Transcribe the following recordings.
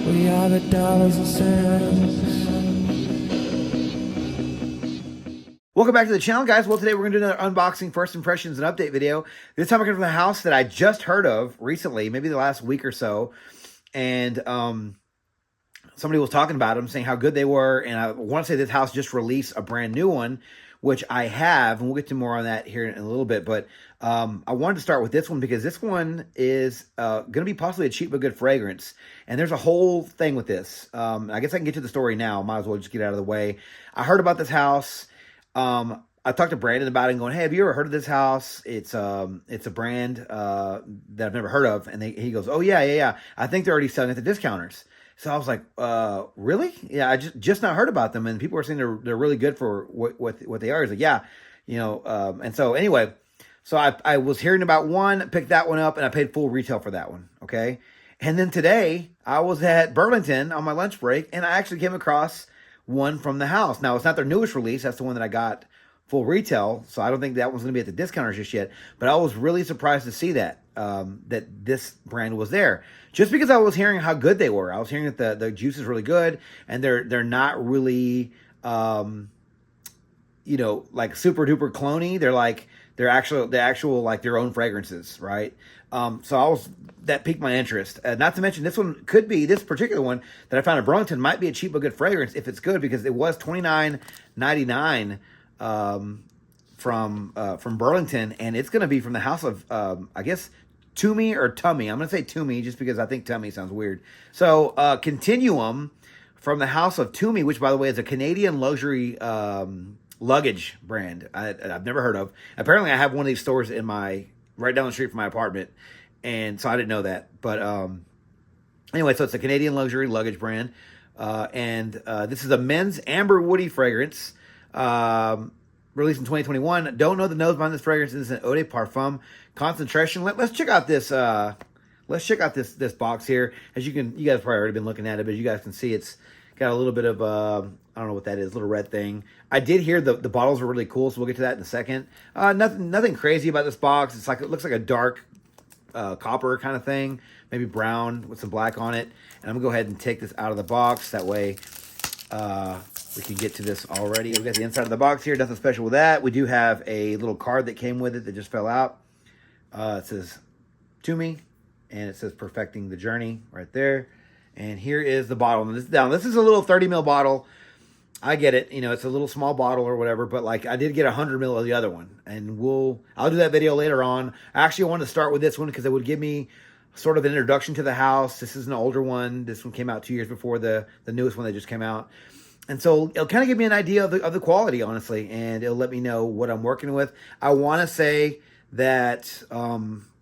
We are the dollars and cents. Welcome back to the channel, guys. Well, today we're going to do another unboxing, first impressions, and update video. This time we're going to from the house that I just heard of recently, maybe the last week or so. And somebody was talking about them, saying how good they were. And I want to say this house just released a brand new one, which I have. And we'll get to more on that here in a little bit. But I wanted to start with this one because this one is going to be possibly a cheap but good fragrance. And there's a whole thing with this. I guess I can get to the story now. Might as well just get it out of the way. I heard about this house. I talked to Brandon about it and going, hey, have you ever heard of this house? It's a brand that I've never heard of. And he goes, oh, yeah. I think they're already selling at the discounters. So I was like, really? Yeah, I just not heard about them. And people are saying they're really good for what they are. He's like, yeah, and so anyway, so I was hearing about one, picked that one up, and I paid full retail for that one, okay? And then today, I was at Burlington on my lunch break, and I actually came across one from the house. Now, it's not their newest release. That's the one that I got full retail, so I don't think that one's going to be at the discounters just yet. But I was really surprised to see that that this brand was there, just because I was hearing how good they were. I was hearing that the juice is really good, and they're not really like super duper cloney. They're actual like their own fragrances, right? So that piqued my interest. Not to mention this one could be, this particular one that I found at Burlington might be a cheap but good fragrance if it's good, because it was $29.99 from Burlington, and it's going to be from the house of I guess Tumi or Tumi. I'm going to say Tumi just because I think Tumi sounds weird. So Continuum from the house of Tumi, which by the way is a Canadian luxury luggage brand I've never heard of. Apparently, I have one of these stores right down the street from my apartment, and so I didn't know that. But anyway, so it's a Canadian luxury luggage brand, and this is a men's amber woody fragrance, released in 2021. Don't know the nose behind this fragrance. This is an eau de parfum concentration. Let's check out this. Let's check out this box here. As you guys probably already been looking at it, but you guys can see it's got a little bit of I don't know what that is, little red thing. I did hear the bottles were really cool, so we'll get to that in a second. Nothing crazy about this box. It looks like a dark copper kind of thing, maybe brown with some black on it. And I'm gonna go ahead and take this out of the box. That way we can get to this already. We got the inside of the box here. Nothing special with that. We do have a little card that came with it that just fell out. It says Tumi, and it says Perfecting the Journey right there. And here is the bottle. And this is a little 30 ml bottle. I get it. It's a little small bottle or whatever, but like I did get 100 ml of the other one, and I'll do that video later on. I actually wanted to start with this one because it would give me sort of an introduction to the house. This is an older one. This one came out 2 years before the newest one that just came out. And so it'll kind of give me an idea of the quality, honestly, and it'll let me know what I'm working with. I want to say that,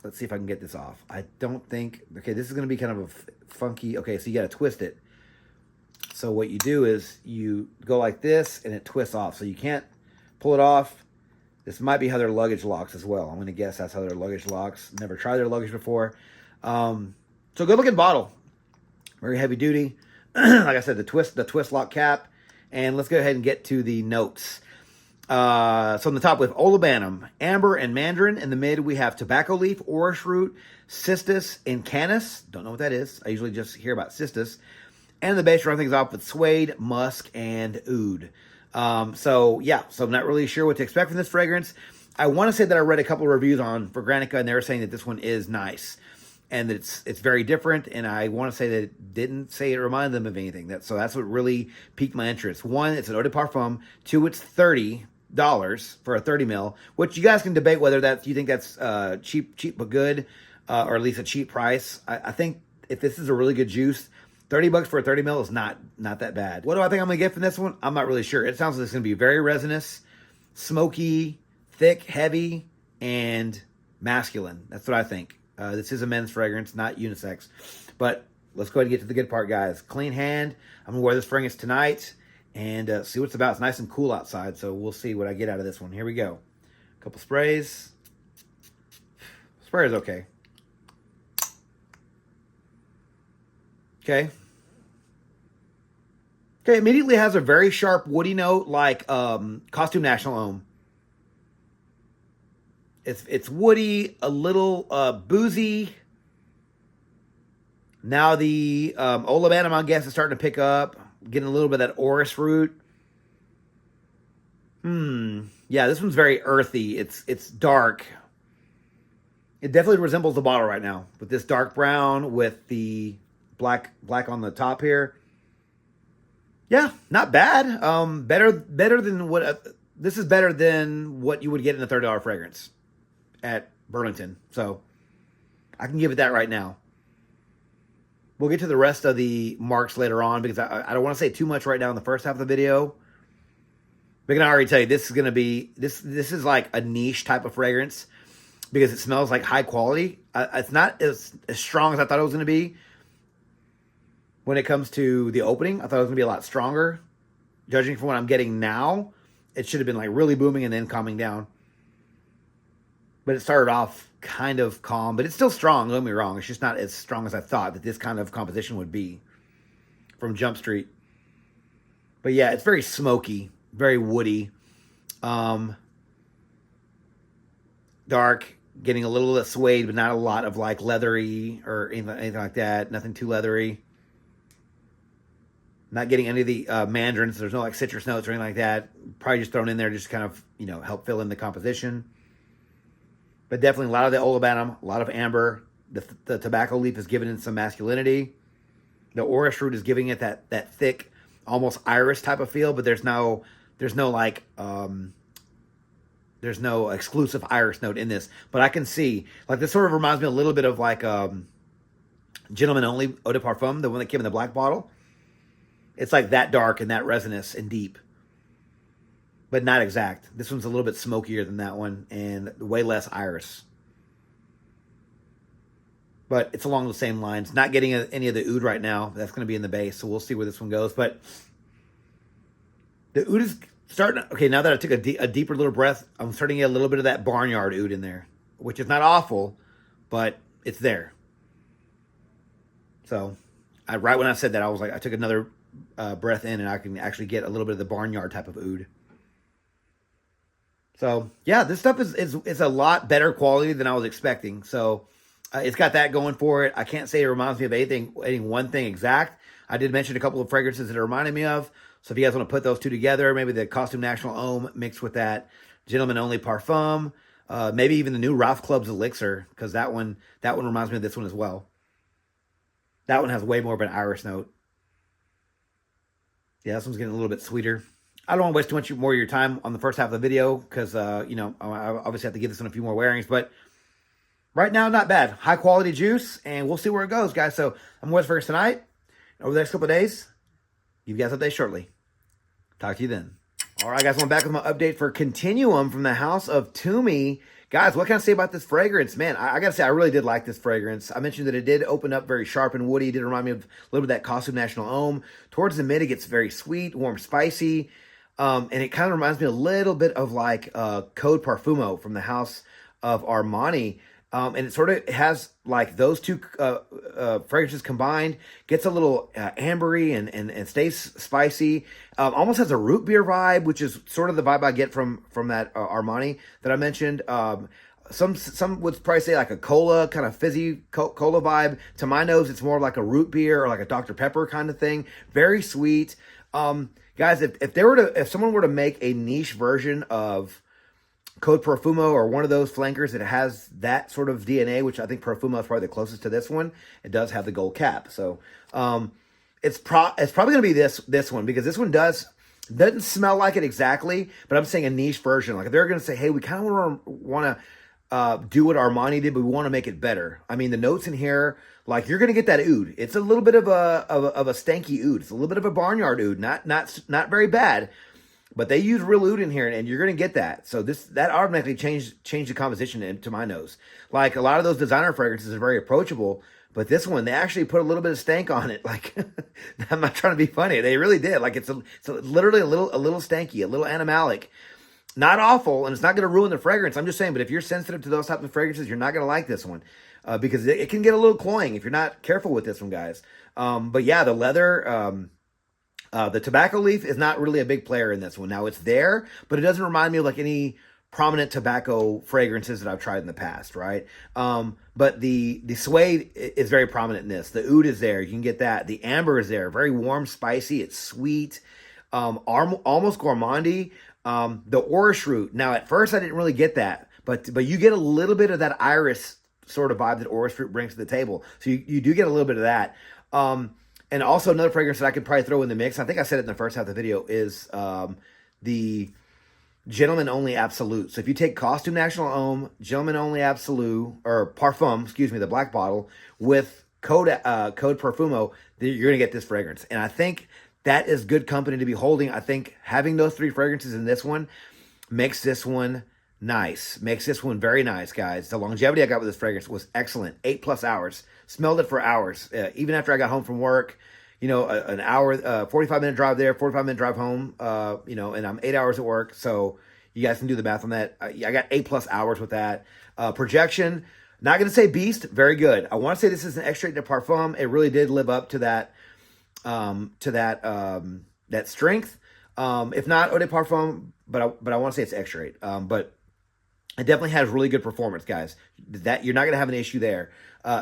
let's see if I can get this off. I don't think, okay, this is going to be kind of a funky, okay, so you got to twist it. So what you do is you go like this, and it twists off. So you can't pull it off. This might be how their luggage locks as well. I'm going to guess that's how their luggage locks. Never tried their luggage before. So good looking bottle. Very heavy duty. Like I said, the twist lock cap. And let's go ahead and get to the notes. So on the top, with olibanum, amber, and mandarin. In the mid, we have tobacco leaf, orris root, cistus, and canis. Don't know what that is. I usually just hear about cistus. And the base, run things off with suede, musk, and oud. So I'm not really sure what to expect from this fragrance. I want to say that I read a couple of reviews for Granica, and they were saying that this one is nice. And that it's very different, and I want to say that it didn't say it reminded them of anything. So that's what really piqued my interest. One, it's an eau de parfum. Two, it's $30 for a 30 ml, which you guys can debate whether you think that's cheap but good, or at least a cheap price. I think if this is a really good juice, $30 for a 30 ml is not that bad. What do I think I'm gonna get from this one? I'm not really sure. It sounds like it's gonna be very resinous, smoky, thick, heavy, and masculine. That's what I think. This is a men's fragrance, not unisex. But let's go ahead and get to the good part, guys. Clean hand. I'm going to wear this fragrance tonight and see what it's about. It's nice and cool outside, so we'll see what I get out of this one. Here we go. A couple sprays. Spray is okay. Okay. Okay, immediately has a very sharp woody note like Costume National Homme. It's woody, a little boozy, Now the Olabanum, I guess, is starting to pick up, getting a little bit of that orris root. Yeah, this one's very earthy. It's dark. It definitely resembles the bottle right now with this dark brown with the black on the top here. Yeah, not bad. Better than what this is better than what you would get in a $30 fragrance at Burlington. So I can give it that right now. We'll get to the rest of the marks later on because I don't want to say too much right now in the first half of the video. But I can already tell you this is going to be this is like a niche type of fragrance because it smells like high quality. It's not as strong as I thought it was going to be. When it comes to the opening, I thought it was going to be a lot stronger. Judging from what I'm getting now, it should have been like really booming and then calming down. But it started off kind of calm, but it's still strong, don't get me wrong. It's just not as strong as I thought that this kind of composition would be from Jump Street. But yeah, it's very smoky, very woody. Dark, getting a little bit suede, but not a lot of like leathery or anything like that. Nothing too leathery. Not getting any of the mandarins. There's no like citrus notes or anything like that. Probably just thrown in there just to kind of, help fill in the composition. But definitely a lot of the olibanum, a lot of amber. The tobacco leaf is giving it some masculinity. The orris root is giving it that thick, almost iris type of feel. But there's no exclusive iris note in this. But I can see, like, this sort of reminds me a little bit of like Gentleman Only Eau de Parfum, the one that came in the black bottle. It's like that dark and that resinous and deep. But not exact. This one's a little bit smokier than that one and way less iris. But it's along the same lines. Not getting any of the oud right now. That's going to be in the base, so we'll see where this one goes. But the oud is starting... Okay, now that I took a deeper little breath, I'm starting to get a little bit of that barnyard oud in there, which is not awful, but it's there. So, right when I said that, I was like, I took another breath in, and I can actually get a little bit of the barnyard type of oud. So, yeah, this stuff is a lot better quality than I was expecting. So, it's got that going for it. I can't say it reminds me of any one thing exact. I did mention a couple of fragrances that it reminded me of. So, if you guys want to put those two together, maybe the Costume National Homme mixed with that Gentleman Only Parfum, maybe even the new Ralph Club's Elixir, because that one reminds me of this one as well. That one has way more of an iris note. Yeah, this one's getting a little bit sweeter. I don't want to waste too much more of your time on the first half of the video because, I obviously have to give this one a few more wearings. But right now, not bad. High quality juice, and we'll see where it goes, guys. So I'm with first tonight. Over the next couple of days, give you guys updates shortly. Talk to you then. All right, guys, I'm back with my update for Continuum from the house of Tumi. Guys, what can I say about this fragrance? Man, I got to say, I really did like this fragrance. I mentioned that it did open up very sharp and woody. It did remind me of a little bit of that Costume National Homme. Towards the mid, it gets very sweet, warm, spicy. And it kind of reminds me a little bit of like Code Parfumo from the house of Armani. And it sort of has like those two fragrances combined, gets a little ambery and stays spicy. Almost has a root beer vibe, which is sort of the vibe I get from that Armani that I mentioned. Some would probably say like a cola, kind of fizzy cola vibe. To my nose, it's more like a root beer or like a Dr. Pepper kind of thing. Very sweet. Guys, if someone were to make a niche version of Code Profumo or one of those flankers that has that sort of DNA, which I think Profumo is probably the closest to this one. It does have the gold cap. So it's probably going to be this one because this one doesn't smell like it exactly, but I'm saying a niche version. Like if they're going to say, hey, we kind of want to do what Armani did, but we want to make it better. I mean, the notes in here, like you're going to get that oud. It's a little bit of a stanky oud. It's a little bit of a barnyard oud. Not very bad. But they use real oud in here, and you're going to get that. So that automatically changed the composition to my nose. Like a lot of those designer fragrances are very approachable, but this one they actually put a little bit of stank on it. Like I'm not trying to be funny, they really did. Like it's literally a little stanky, a little animalic. Not awful, and it's not going to ruin the fragrance. I'm just saying, but if you're sensitive to those types of fragrances, you're not going to like this one because it can get a little cloying if you're not careful with this one, guys. But yeah, the leather. The tobacco leaf is not really a big player in this one. Now, it's there, but it doesn't remind me of like any prominent tobacco fragrances that I've tried in the past, right? But the suede is very prominent in this. The oud is there. You can get that. The amber is there. Very warm, spicy. It's sweet. Almost gourmandy. The orris root. Now, at first, I didn't really get that, but you get a little bit of that iris sort of vibe that orris root brings to the table. So you do get a little bit of that. And also another fragrance that I could probably throw in the mix, I think I said it in the first half of the video, is the Gentleman Only Absolute. So if you take Costume National Homme, Gentleman Only Absolute, or Parfum, excuse me, the black bottle, with Code Parfumo, you're going to get this fragrance. And I think that is good company to be holding. I think having those 3 fragrances in this one makes this one nice. Makes this one very nice, guys. The longevity I got with this fragrance was excellent. 8+ hours. Smelled it for hours. Even after I got home from work, an hour, 45-minute drive there, 45-minute drive home, and I'm 8 hours at work. So you guys can do the math on that. I got 8+ hours with that. Projection, not going to say beast, very good. I want to say this is an extrait de parfum. It really did live up to that, that strength. If not eau de parfum, but I want to say it's extrait. But it definitely has really good performance, guys. That you're not going to have an issue there.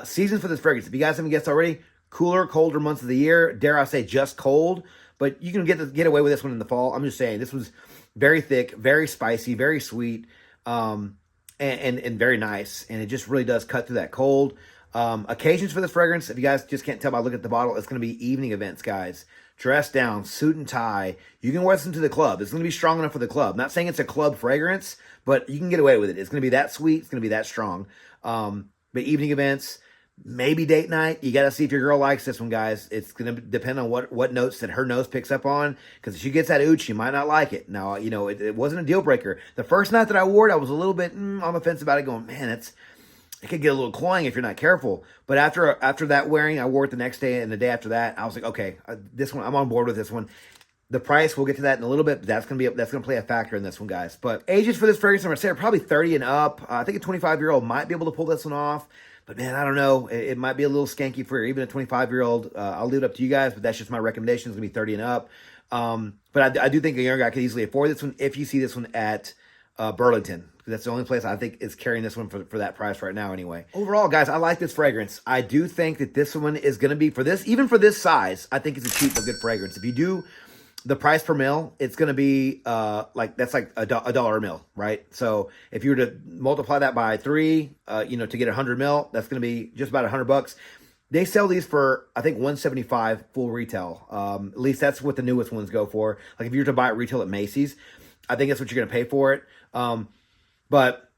Seasons for this fragrance. If you guys haven't guessed already, cooler, colder months of the year. Dare I say just cold. But you can get away with this one in the fall. I'm just saying, this was very thick, very spicy, very sweet, and very nice. And it just really does cut through that cold. Occasions for this fragrance, if you guys just can't tell by looking at the bottle, it's going to be evening events, guys. Dress down, suit and tie. You can wear this into the club. It's going to be strong enough for the club. Not saying it's a club fragrance, but you can get away with it. It's going to be that sweet. It's going to be that strong. But evening events, maybe date night. You got to see if your girl likes this one, guys. It's going to depend on what notes that her nose picks up on. Because if she gets that oud, she might not like it. Now, it wasn't a deal breaker. The first night that I wore it, I was a little bit on the fence about it, going, man, it could get a little cloying if you're not careful. But after that wearing, I wore it the next day and the day after that. I was like, okay, this one, I'm on board with this one. The price, we'll get to that in a little bit, but that's gonna play a factor in this one, guys. But ages for this fragrance, I'm gonna say are probably 30 and up. I think a 25-year-old might be able to pull this one off, but man, I don't know. It might be a little skanky for even a 25-year-old. I'll leave it up to you guys, but that's just my recommendation. It's gonna be 30 and up. But I do think a younger guy could easily afford this one if you see this one at Burlington. That's the only place I think is carrying this one for that price right now anyway. Overall, guys, I like this fragrance. I do think that this one is going to be, even for this size, I think it's a cheap but good fragrance. If you do the price per mil, it's going to be that's like a dollar a mil, right? So if you were to multiply that by 3, to get 100 mil, that's going to be just about $100. They sell these for, I think, $175 full retail. At least that's what the newest ones go for. Like if you were to buy it retail at Macy's, I think that's what you're going to pay for it. But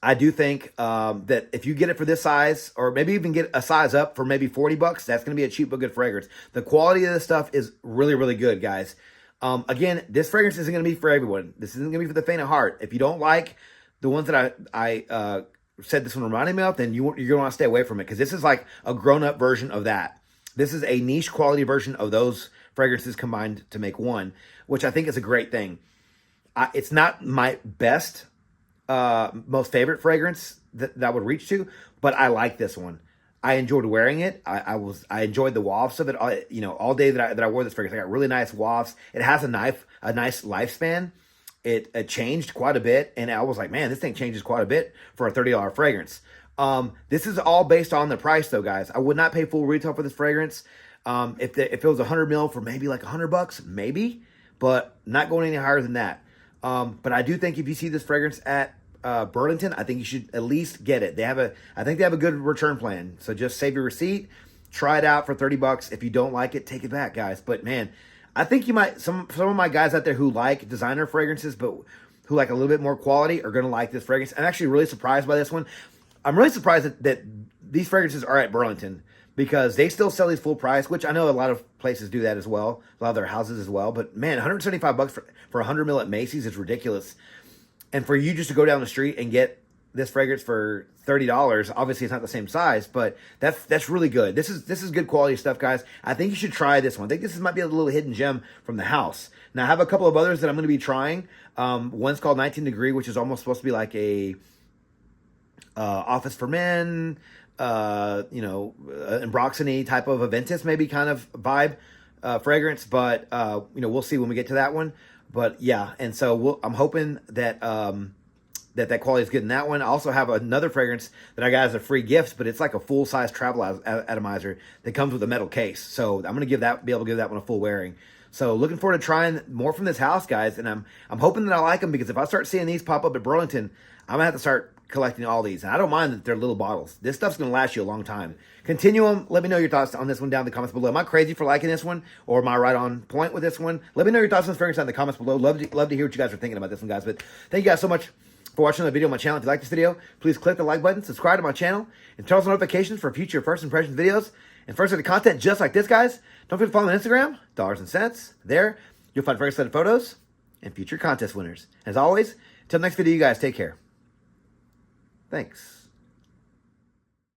I do think that if you get it for this size, or maybe even get a size up for maybe $40, that's going to be a cheap but good fragrance. The quality of this stuff is really, really good, guys. Again, this fragrance isn't going to be for everyone. This isn't going to be for the faint of heart. If you don't like the ones that I said this one reminded me of, then you're going to want to stay away from it, because this is like a grown-up version of that. This is a niche quality version of those fragrances combined to make one, which I think is a great thing. It's not my best, most favorite fragrance that I would reach to, but I like this one. I enjoyed wearing it. I enjoyed the wafts of it. All day that I wore this fragrance, I got really nice wafts. It has a nice lifespan. It changed quite a bit, and I was like, man, this thing changes quite a bit for a $30 fragrance. This is all based on the price, though, guys. I would not pay full retail for this fragrance. If it was 100 mil for maybe like $100, maybe, but not going any higher than that. But I do think if you see this fragrance at Burlington, I think you should at least get it. I think they have a good return plan. So just save your receipt, try it out for $30. If you don't like it, take it back, guys. But man, I think you might, some of my guys out there who like designer fragrances, but who like a little bit more quality, are going to like this fragrance. I'm actually really surprised by this one. I'm really surprised that these fragrances are at Burlington, because they still sell these full price, which I know a lot of places do that as well, a lot of their houses as well. But man, $175 for 100 mil at Macy's is ridiculous. And for you just to go down the street and get this fragrance for $30, obviously it's not the same size, but that's really good. This is good quality stuff, guys. I think you should try this one. I think this might be a little hidden gem from the house. Now, I have a couple of others that I'm going to be trying. One's called 19 Degree, which is almost supposed to be like a Office for Men, Ambroxany type of Aventus maybe kind of vibe fragrance, but we'll see when we get to that one. But yeah, and so I'm hoping that that quality is good in that one. I also have another fragrance that I got as a free gift, but it's like a full size travel atomizer that comes with a metal case. So I'm gonna be able to give that one a full wearing. So looking forward to trying more from this house, guys, and I'm hoping that I like them, because if I start seeing these pop up at Burlington, I'm gonna have to start collecting all these. And I don't mind that they're little bottles. This stuff's gonna last you a long time. Continuum, let me know your thoughts on this one down in the comments below. Am I crazy for liking this one, or am I right on point with this one? Let me know your thoughts on this fragrance down in the comments below. Love to hear what you guys are thinking about this one, guys. But thank you guys so much for watching the video on my channel. If you like this video, please click the like button, subscribe to my channel, and turn on notifications for future first impressions videos and first edition content just like this, guys. Don't forget to follow me on Instagram, Dollars and Cents. There, you'll find fragrance-related photos and future contest winners. As always, until next video, you guys take care. Thanks.